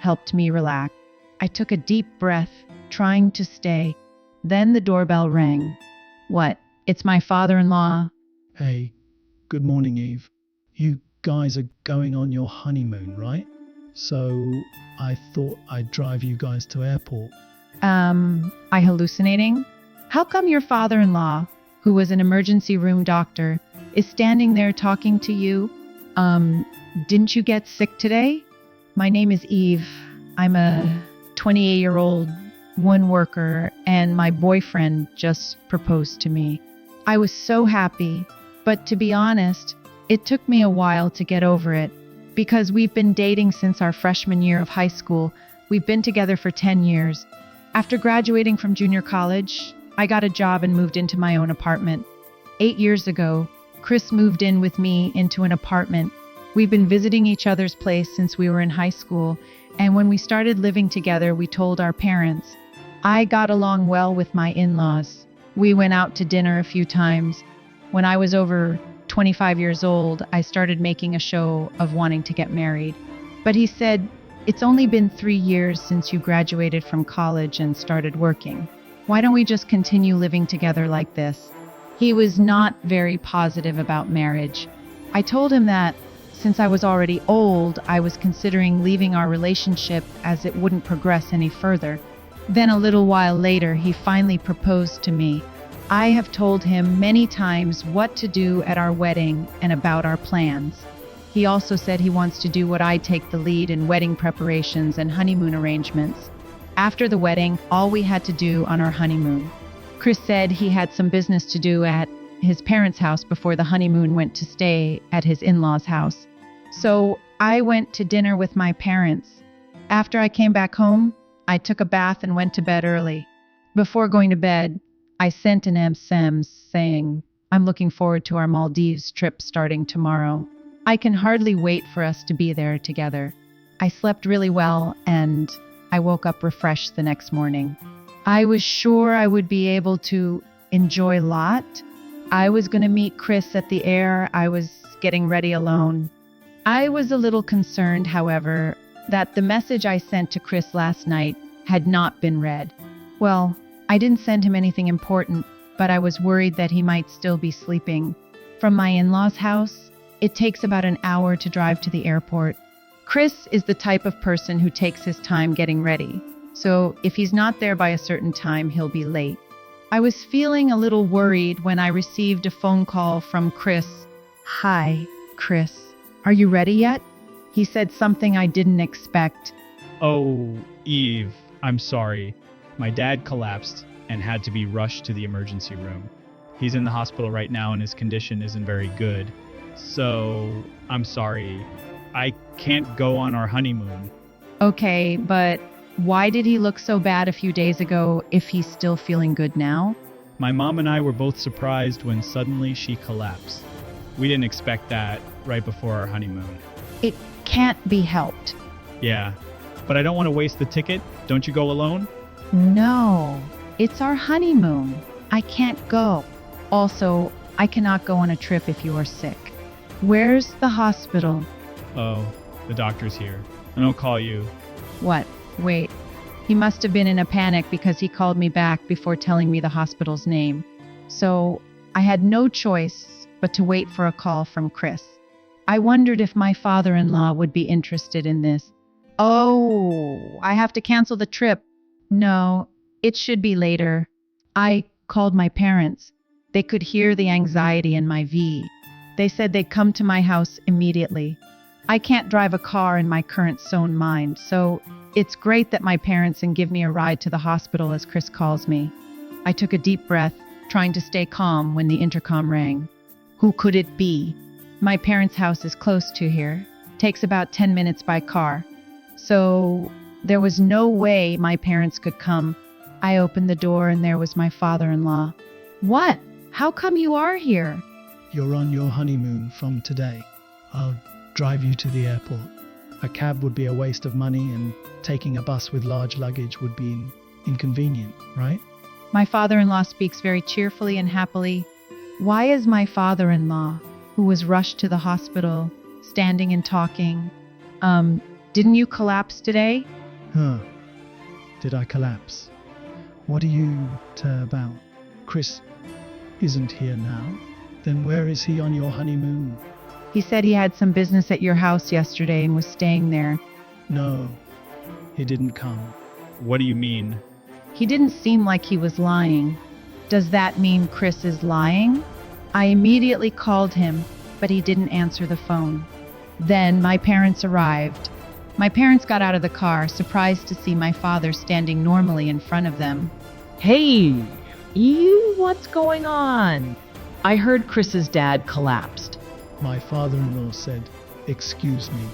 helped me relax. I took a deep breath, trying to stay. Then the doorbell rang. What? It's my father-in-law. Hey, good morning, Eve. You guys are going on your honeymoon, right? So I thought I'd drive you guys to airport. I hallucinating? How come your father-in-law, who was an emergency room doctor, is standing there talking to you? Didn't you get sick today? My name is Eve. I'm a 28-year-old one worker, and my boyfriend just proposed to me. I was so happy, but to be honest, it took me a while to get over it because we've been dating since our freshman year of high school. We've been together for 10 years. After graduating from junior college, I got a job and moved into my own apartment. 8 years ago, Chris moved in with me into an apartment. We've been visiting each other's place since we were in high school, and when we started living together, we told our parents. I got along well with my in-laws. We went out to dinner a few times. When I was over 25 years old, I started making a show of wanting to get married. But he said, "It's only been 3 years since you graduated from college and started working. Why don't we just continue living together like this?" He was not very positive about marriage. I told him that since I was already old, I was considering leaving our relationship as it wouldn't progress any further. Then a little while later, he finally proposed to me. I have told him many times what to do at our wedding and about our plans. He also said he wants to do what I take the lead in wedding preparations and honeymoon arrangements. After the wedding, all we had to do on our honeymoon. Chris said he had some business to do at his parents' house before the honeymoon went to stay at his in-laws' house. So I went to dinner with my parents. After I came back home, I took a bath and went to bed early. Before going to bed, I sent an SMS saying, "I'm looking forward to our Maldives trip starting tomorrow. I can hardly wait for us to be there together." I slept really well and I woke up refreshed the next morning. I was sure I would be able to enjoy a lot. I was going to meet Chris at the air. I was getting ready alone. I was a little concerned, however, that the message I sent to Chris last night had not been read. Well, I didn't send him anything important, but I was worried that he might still be sleeping. From my in-laws' house, it takes about an hour to drive to the airport. Chris is the type of person who takes his time getting ready, so if he's not there by a certain time, he'll be late. I was feeling a little worried when I received a phone call from Chris. "Hi, Chris. Are you ready yet?" He said something I didn't expect. Oh, Eve, I'm sorry. My dad collapsed and had to be rushed to the emergency room. He's in the hospital right now and his condition isn't very good. So, I'm sorry. I can't go on our honeymoon. Okay, but why did he look so bad a few days ago if he's still feeling good now? My mom and I were both surprised when suddenly she collapsed. We didn't expect that right before our honeymoon. It can't be helped. Yeah, but I don't want to waste the ticket. Don't you go alone? No, it's our honeymoon. I can't go. Also, I cannot go on a trip if you are sick. Where's the hospital? Oh, the doctor's here. And I'll call you. What? Wait. He must have been in a panic because he called me back before telling me the hospital's name. So I had no choice but to wait for a call from Chris. I wondered if my father-in-law would be interested in this. Oh, I have to cancel the trip. No, it should be later. I called my parents. They could hear the anxiety in my V. They said they'd come to my house immediately. I can't drive a car in my current zone mind, so it's great that my parents can give me a ride to the hospital as Chris calls me. I took a deep breath, trying to stay calm when the intercom rang. Who could it be? My parents' house is close to here. Takes about 10 minutes by car. So there was no way my parents could come. I opened the door and there was my father-in-law. "What? How come you are here?" You're on your honeymoon from today. I'll drive you to the airport. A cab would be a waste of money and taking a bus with large luggage would be inconvenient, right? My father-in-law speaks very cheerfully and happily. Why is my father-in-law, who was rushed to the hospital, standing and talking? Didn't you collapse today? Huh. Did I collapse? What are you about? Chris isn't here now. Then where is he on your honeymoon? He said he had some business at your house yesterday and was staying there. No, he didn't come. What do you mean? He didn't seem like he was lying. Does that mean Chris is lying? I immediately called him, but he didn't answer the phone. Then my parents arrived. My parents got out of the car, surprised to see my father standing normally in front of them. Hey, you, what's going on? I heard Chris's dad collapsed. My father-in-law said, "Excuse me."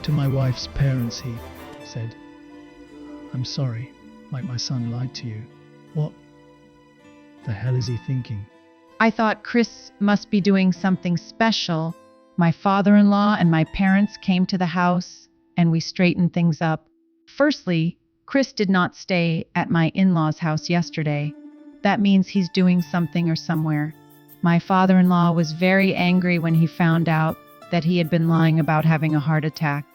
To my wife's parents, he said, "I'm sorry, like my son lied to you." What the hell is he thinking? I thought Chris must be doing something special. My father-in-law and my parents came to the house and we straightened things up. Firstly, Chris did not stay at my in-laws' house yesterday. That means he's doing something or somewhere. My father-in-law was very angry when he found out that he had been lying about having a heart attack.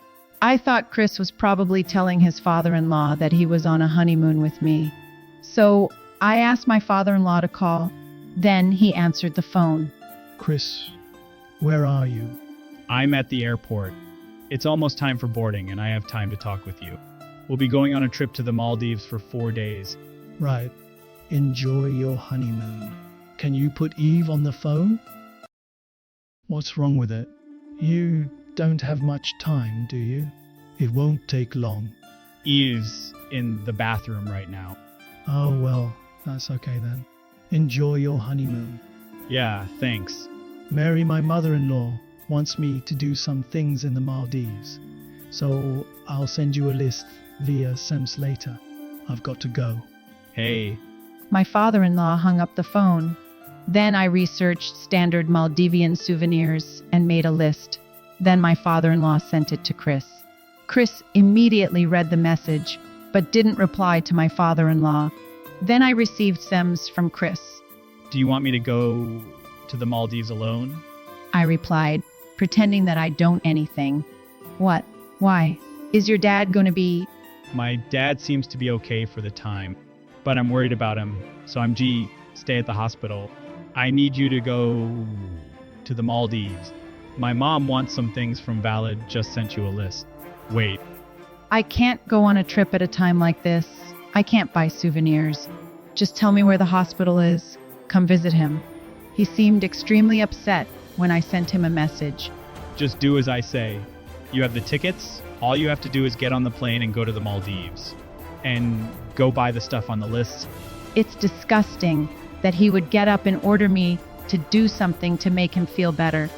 I thought Chris was probably telling his father-in-law that he was on a honeymoon with me. So I asked my father-in-law to call. Then he answered the phone. Chris, where are you? I'm at the airport. It's almost time for boarding, and I have time to talk with you. We'll be going on a trip to the Maldives for 4 days. Right. Enjoy your honeymoon. Can you put Eve on the phone? What's wrong with it? You don't have much time, do you? It won't take long. Eve's in the bathroom right now. Oh, well, that's okay then. Enjoy your honeymoon. Yeah, thanks. Mary, my mother-in-law, wants me to do some things in the Maldives. So I'll send you a list via SMS later. I've got to go. Hey, My father-in-law hung up the phone. Then I researched standard Maldivian souvenirs and made a list. Then my father-in-law sent it to Chris. Chris immediately read the message, but didn't reply to my father-in-law. Then I received SMS from Chris. do you want me to go to the Maldives alone? I replied, pretending that I don't anything. What? Why? Is your dad going to be... My dad seems to be okay for the time, but I'm worried about him, so I'm stay at the hospital. I need you to go to the Maldives. My mom wants some things from Valid, just sent you a list. Wait, I can't go on a trip at a time like this. I can't buy souvenirs. Just tell me where the hospital is. Come visit him. He seemed extremely upset when I sent him a message. just do as I say. You have the tickets, all you have to do is get on the plane and go to the Maldives. And go buy the stuff on the list. It's disgusting that he would get up and order me to do something to make him feel better.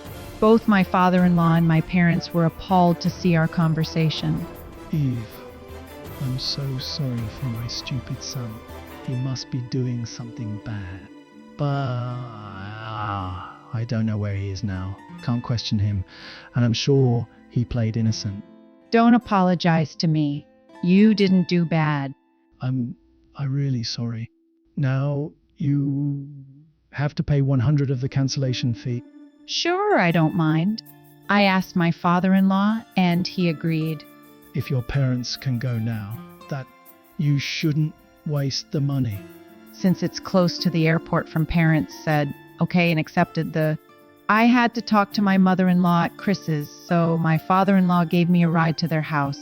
Both my father-in-law and my parents were appalled to see our conversation. Eve, I'm so sorry for my stupid son. He must be doing something bad. But I don't know where he is now. Can't question him. And I'm sure he played innocent. Don't apologize to me. You didn't do bad. I'm really sorry. Now you have to pay 100 of the cancellation fee. Sure, I don't mind. I asked my father-in-law and he agreed. If your parents can go now, that you shouldn't waste the money. Since it's close to the airport from parents said, okay, and accepted the... I had to talk to my mother-in-law at Chris's, so my father-in-law gave me a ride to their house.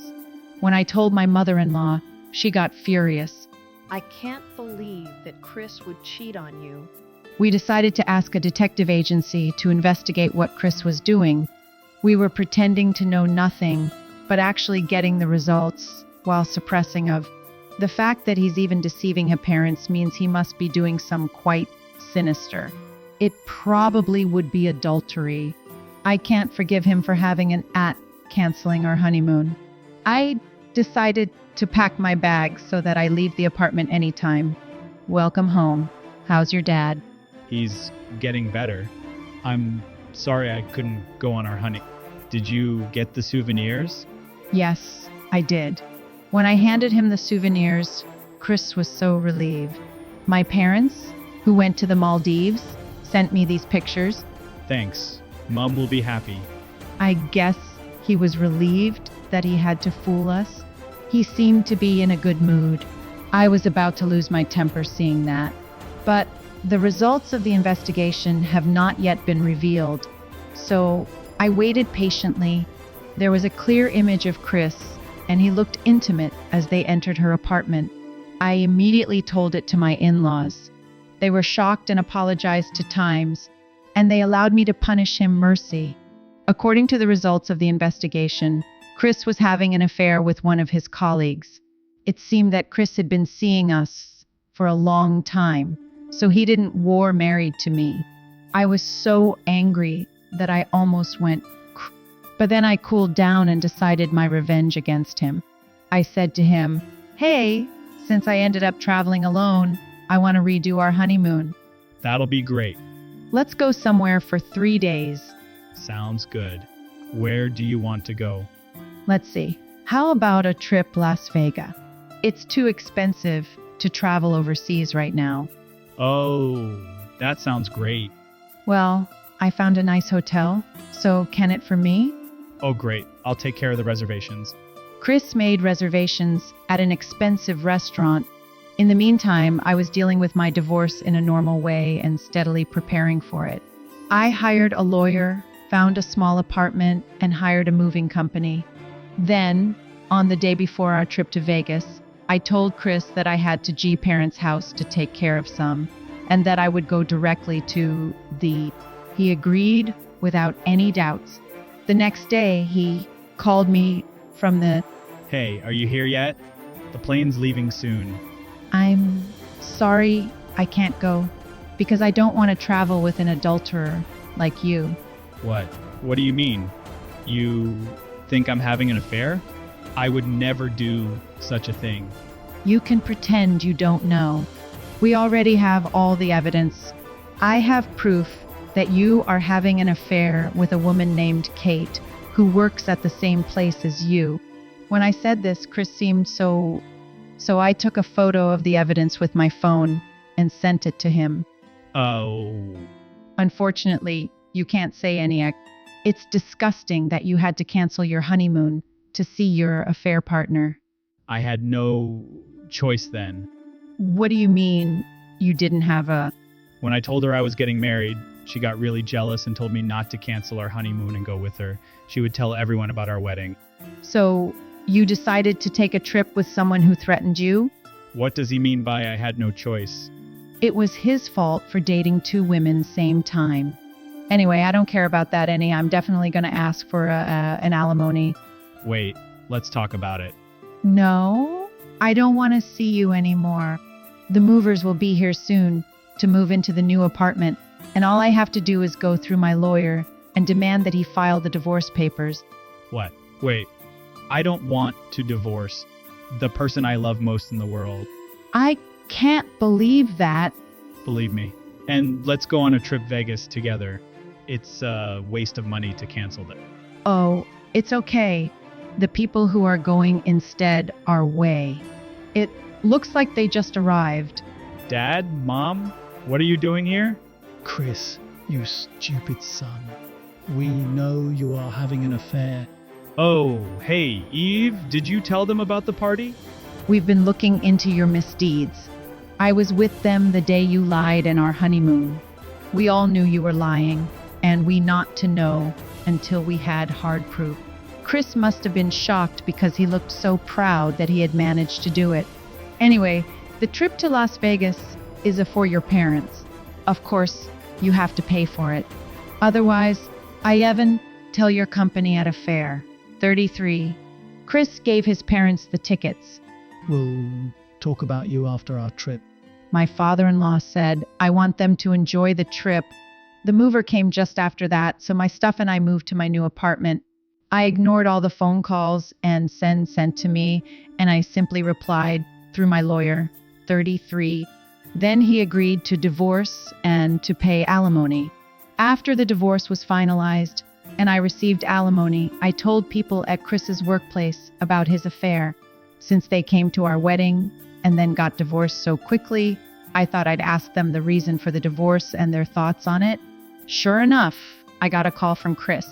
When I told my mother-in-law, she got furious. I can't believe that Chris would cheat on you. We decided to ask a detective agency to investigate what Chris was doing. We were pretending to know nothing, but actually getting the results while suppressing of. The fact that he's even deceiving her parents means he must be doing some quite sinister. It probably would be adultery. I can't forgive him for having an canceling our honeymoon. I decided to pack my bags so that I leave the apartment anytime. Welcome home. How's your dad? He's getting better. I'm sorry I couldn't go on our honey. Did you get the souvenirs? Yes, I did. When I handed him the souvenirs, Chris was so relieved. My parents, who went to the Maldives, sent me these pictures. Thanks. Mom will be happy. I guess he was relieved that he had to fool us. He seemed to be in a good mood. I was about to lose my temper seeing that. But the results of the investigation have not yet been revealed. So I waited patiently. There was a clear image of Chris, and he looked intimate as they entered her apartment. I immediately told it to my in-laws. They were shocked and apologized to Times, and they allowed me to punish him mercy. According to the results of the investigation, Chris was having an affair with one of his colleagues. It seemed that Chris had been seeing us for a long time, so he didn't war married to me. I was so angry that I almost went but then I cooled down and decided my revenge against him. I said to him, "Hey, since I ended up traveling alone, I want to redo our honeymoon. That'll be great. Let's go somewhere for 3 days. Sounds good. Where do you want to go? Let's see. How about a trip Las Vegas? It's too expensive to travel overseas right now." Oh, that sounds great. Well, I found a nice hotel, so can it for me? Oh, great. I'll take care of the reservations. Chris made reservations at an expensive restaurant. In the meantime, I was dealing with my divorce in a normal way and steadily preparing for it. I hired a lawyer, found a small apartment, and hired a moving company. Then, on the day before our trip to Vegas, I told Chris that I had to G parents' house to take care of some, and that I would go directly to the... He agreed without any doubts. The next day, he called me from the... Hey, are you here yet? The plane's leaving soon. "I'm sorry, I can't go, because I don't want to travel with an adulterer like you." What? What do you mean? You think I'm having an affair? I would never do such a thing. You can pretend you don't know. We already have all the evidence. I have proof that you are having an affair with a woman named Kate, who works at the same place as you. When I said this, Chris seemed so I took a photo of the evidence with my phone and sent it to him. Oh. Unfortunately, you can't say any. It's disgusting that you had to cancel your honeymoon to see your affair partner. I had no choice then. What do you mean you didn't have a... When I told her I was getting married, she got really jealous and told me not to cancel our honeymoon and go with her. She would tell everyone about our wedding. So you decided to take a trip with someone who threatened you? What does he mean by I had no choice? It was his fault for dating 2 women same time. Anyway, I don't care about that any. I'm definitely going to ask for an alimony. Wait, let's talk about it. No, I don't want to see you anymore. The movers will be here soon to move into the new apartment, and all I have to do is go through my lawyer and demand that he file the divorce papers. What? Wait, I don't want to divorce the person I love most in the world. I can't believe that. Believe me. And let's go on a trip Vegas together. It's a waste of money to cancel it. Oh, it's okay. The people who are going instead are way. It looks like they just arrived. Dad? Mom? What are you doing here? Chris, you stupid son. We know you are having an affair. Oh, hey, Eve, did you tell them about the party? We've been looking into your misdeeds. I was with them the day you lied in our honeymoon. We all knew you were lying, and we not to know until we had hard proof. Chris must have been shocked because he looked so proud that he had managed to do it. Anyway, the trip to Las Vegas is for your parents. Of course, you have to pay for it. Otherwise, I even tell your company at a fair. 33. Chris gave his parents the tickets. We'll talk about you after our trip. My father-in-law said, I want them to enjoy the trip. The mover came just after that, so my stuff and I moved to my new apartment. I ignored all the phone calls and sent to me, and I simply replied through my lawyer, 33. Then he agreed to divorce and to pay alimony. After the divorce was finalized and I received alimony, I told people at Chris's workplace about his affair. Since they came to our wedding and then got divorced so quickly, I thought I'd ask them the reason for the divorce and their thoughts on it. Sure enough, I got a call from Chris.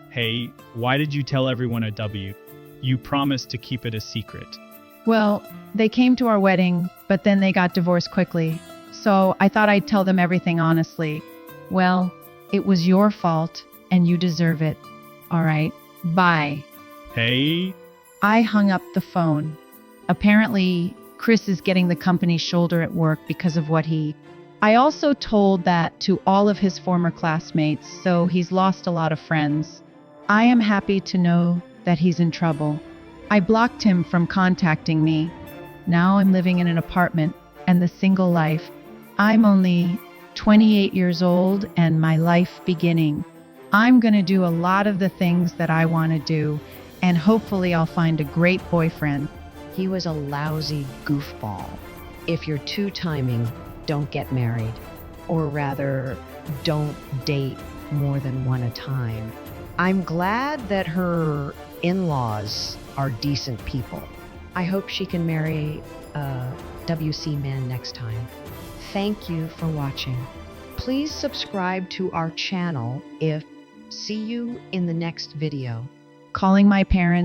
Hey, why did you tell everyone at W? You promised to keep it a secret. Well, they came to our wedding, but then they got divorced quickly. So I thought I'd tell them everything honestly. Well, it was your fault, and you deserve it. All right, bye. Hey, I hung up the phone. Apparently, Chris is getting the company's shoulder at work because of what he... I also told that to all of his former classmates, so he's lost a lot of friends. I am happy to know that he's in trouble. I blocked him from contacting me. Now I'm living in an apartment and the single life. I'm only 28 years old and my life beginning. I'm going to do a lot of the things that I want to do, and hopefully I'll find a great boyfriend. He was a lousy goofball. If you're two-timing, don't get married. Or rather, don't date more than one at a time. I'm glad that her in-laws are decent people. I hope she can marry a WC man next time. Thank you for watching. Please subscribe to our channel. See you in the next video. Calling my parents.